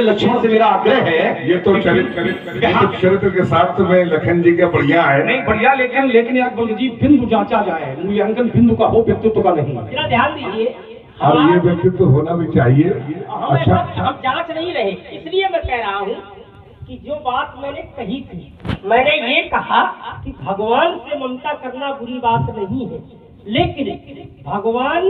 लक्ष्मण से मेरा आग्रह है। ये तो चरित्र के साथ तो मैं लखन जी का बढ़िया है। नहीं बढ़िया, लेकिन यार बोल जी बिंदु जांचा जाए, मूल्यांकन बिंदु का हो, व्यक्तित्व का नहीं। जरा ध्यान दीजिए, और ये व्यक्तित्व होना भी चाहिए। अच्छा, हम जांच नहीं रहे, इसलिए मैं कह रहा हूँ कि जो बात मैंने कही थी, मैंने ये कहा कि भगवान से ममता करना बुरी बात नहीं है, लेकिन भगवान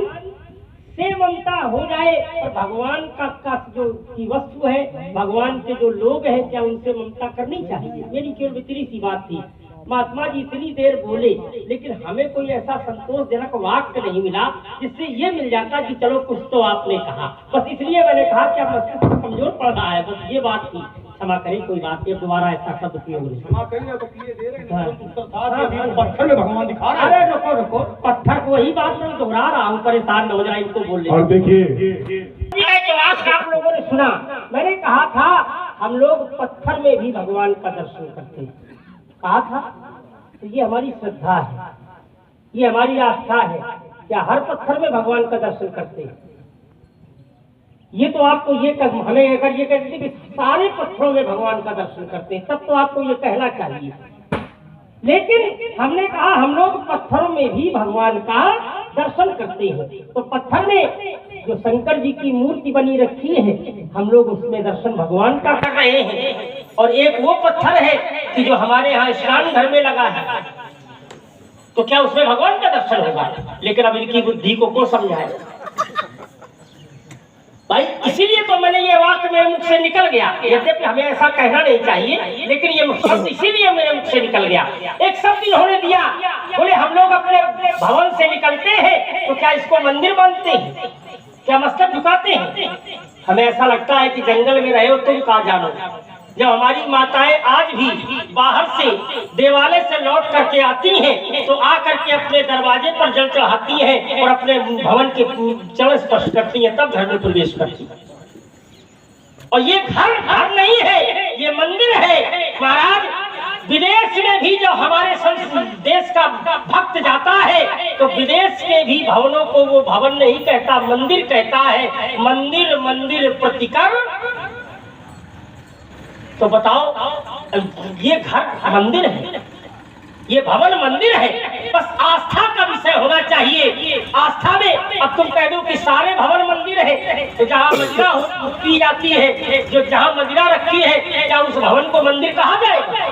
से ममता हो जाए और भगवान का जो की वस्तु है, भगवान के जो लोग हैं, क्या उनसे ममता करनी चाहिए? मेरी केवल इतनी सी बात थी। महात्मा जी इतनी देर बोले, लेकिन हमें कोई ऐसा संतोषजनक वाक्य नहीं मिला जिससे ये मिल जाता कि चलो कुछ तो आपने कहा। बस इसलिए मैंने कहा कि आप मस्तिष्क कमजोर पड़ रहा है, बस ये बात थी। क्षमा करें, कोई बात नहीं, दोबारा ऐसा शब्द उपयोग नहीं। क्षमा करिए, तो किए दे रहे हैं, पत्थर में भगवान दिखा रहे हैं। अरे रुको, पत्थर को वही बात मैं दोहरा रहा हूँ, परेशान न हो जाए इनको बोलने। और देखिए आप लोगों ने सुना, मैंने कहा था हम लोग पत्थर में भी भगवान का दर्शन करते हैं, कहा था। तो ये हमारी श्रद्धा है, ये हमारी आस्था है, क्या हर पत्थर में भगवान का दर्शन करते हैं? ये तो आपको ये हमें अगर ये कहते कि सारे पत्थरों में भगवान का दर्शन करते हैं, तब तो आपको ये कहना चाहिए। लेकिन हमने कहा हम लोग पत्थरों में भी भगवान का दर्शन करते हैं। तो पत्थर में जो शंकर जी की मूर्ति बनी रखी है, हम लोग उसमें दर्शन भगवान का कर रहे हैं। और एक वो पत्थर है कि जो हमारे यहाँ स्नान घर में लगा है, तो क्या उसमें भगवान का दर्शन होगा? लेकिन अब इनकी बुद्धि को कौन समझाए भाई? इसीलिए तो मैंने ये वाक्य मेरे मुख से निकल गया। यद्यपि हमें ऐसा कहना नहीं चाहिए, लेकिन ये शब्द इसीलिए मेरे मुख से निकल गया। एक शब्द इन्होंने दिया, बोले हम लोग अपने भवन से निकलते हैं तो क्या इसको मंदिर मानते हैं? क्या मस्तक झुकाते हैं? हमें ऐसा लगता है कि जंगल में रहे हो तुम कहाँ जानो। जब हमारी माताएं आज भी बाहर से देवालय से लौट करके आती हैं, तो आकर के अपने दरवाजे पर जल चढ़ाती हैं और अपने भवन के चरण स्पर्श करती हैं, तब घर में प्रवेश करती हैं। और ये घर नहीं है, ये मंदिर है। महाराज, विदेश में भी जब हमारे देश का भक्त जाता है, तो विदेश के भी भवनों को वो भवन नहीं कहता, मंदिर कहता है। मंदिर मंदिर प्रतिकर। तो बताओ, ये घर मंदिर है, ये भवन मंदिर है। बस आस्था का विषय होना चाहिए। आस्था में अब तुम कह दो कि सारे भवन मंदिर है, तो जहाँ मदिरा पी जाती है, जो जहाँ मदिरा रखी है, क्या उस भवन को मंदिर कहा जाएगा?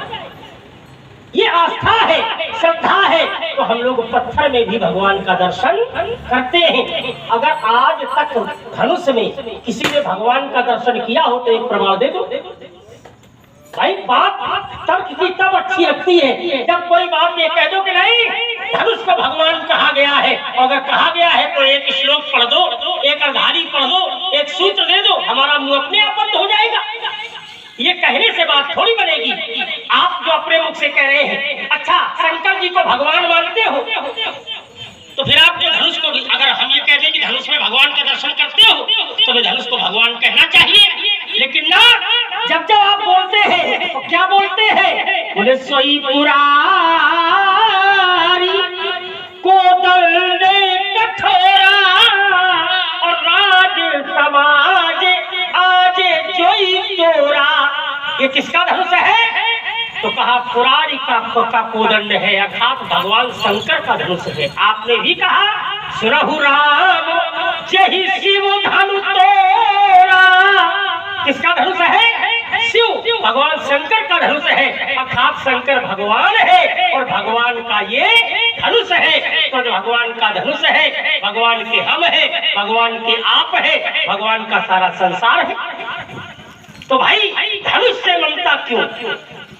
ये आस्था है, श्रद्धा है। तो हम लोग पत्थर में भी भगवान का दर्शन करते हैं। अगर आज तक धनुष में किसी ने भगवान का दर्शन किया हो तो एक प्रमाण दे दो भाई। बात तब अच्छी लगती है जब कोई बात ये कह दो कि नहीं, धनुष को भगवान कहा गया है। अगर कहा गया है तो एक श्लोक पढ़ दो, एक अर्धारी पढ़ दो, एक सूत्र दे दो, हमारा मुंह अपने आप बंद हो जाएगा। ये कहने से बात थोड़ी बनेगी। आप जो अपने मुख से कह रहे हैं, अच्छा शंकर जी को भगवान मानते हो, तो फिर आप जो धनुष को, अगर हम ये कह दें कि धनुष में भगवान का दर्शन करते हो, तो फिर धनुष को भगवान कहना चाहिए। लेकिन ना, जब आप बोलते हैं तो क्या बोलते हैं? बोले सोई पुरारी को दर्दे कठोरा और राज समाज आज जोई तोरा। ये किसका धनुष है? तो कहा पुरारी का कोदंड है, अर्थात भगवान शंकर का धनुष है। आपने भी कहा सुरहु राम जय शिव धनु तोरा। किसका धनुष है? शिव, भगवान शंकर का धनुष है, अर्थात शंकर भगवान है और भगवान का ये धनुष है। तो जो भगवान का धनुष है, भगवान के हम है, भगवान के आप है, भगवान का सारा संसार है। तो भाई धनुष से ममता क्यों?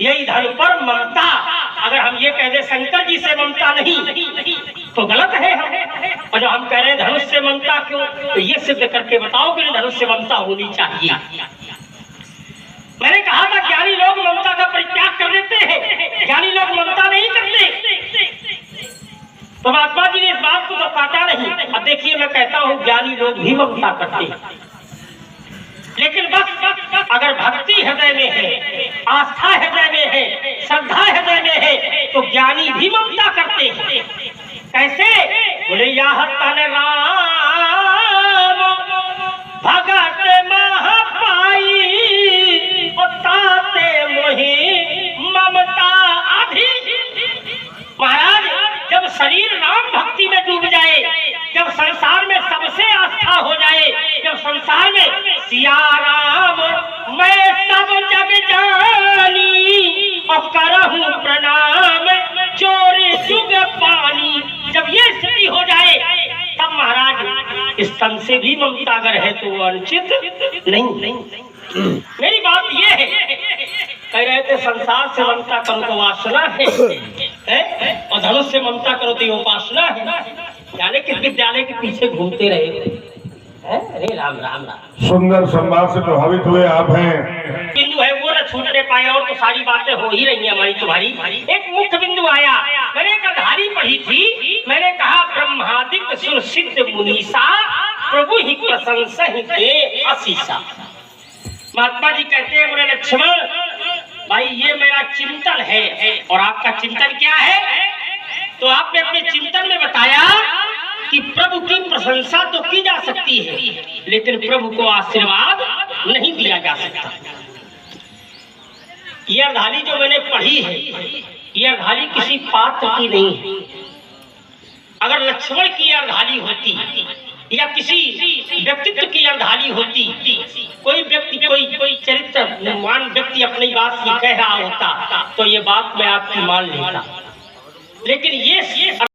यही धन पर ममता। अगर हम ये कह दे शंकर जी से ममता नहीं, तो गलत है हम। और जो हम कह रहे हैं धनुष से ममता क्यों, तो ये सिद्ध करके बताओ कि धनुष से ममता होनी चाहिए। मैंने कहा था ज्ञानी लोग ममता का परित्याग कर देते हैं, ज्ञानी लोग ममता नहीं करते। तो महात्मा जी ने इस बात को तो काटा नहीं। अब देखिए, मैं कहता हूँ ज्ञानी लोग भी ममता करते हैं, लेकिन बस अगर भक्ति हृदय में है, आस्था हृदय में है, श्रद्धा हृदय में है, तो ज्ञानी भी ममता करते हैं। कैसे? बोले यह तन राम भगत महापाई स्तन से भी ममता अगर है तो वंचित नहीं। मेरी बात ये है, कह रहे थे संसार से ममता करो तो वासना है और धनुष से ममता करो तो उपासना है। यानी कि विद्यालय के पीछे घूमते रहे। अरे राम राम राम। सुंदर संवाद से प्रभावित हुए आप हैं। बिंदु है वो न छूटने पाए और तो सारी बातें हो ही रही हैं हमारी तुम्हारी। एक मुख्य बिंदु आया, मैंने कधारी पढ़ी थी, मैंने कहा ब्रह्मादिक सुर सिद्ध मुनीसा प्रभु ही प्रशंसा ही के असीसा। महात्मा जी कहते हैं बोले लक्ष्मण भाई ये मेरा चिंतन है और आपका चिंतन क्या है? तो आपने अपने चिंतन में बताया कि प्रभु की प्रशंसा तो की जा सकती है लेकिन प्रभु को आशीर्वाद नहीं दिया जा सकता। ये अर्धाली जो मैंने पढ़ी है ये अर्धाली किसी पात्र की नहीं है। अगर लक्ष्मण की अर्धाली होती या किसी व्यक्तित्व की अर्धाली होती, कोई व्यक्ति कोई चरित्रवान व्यक्ति अपनी बात कह रहा होता तो ये बात मैं आपकी मान लेता, लेकिन ये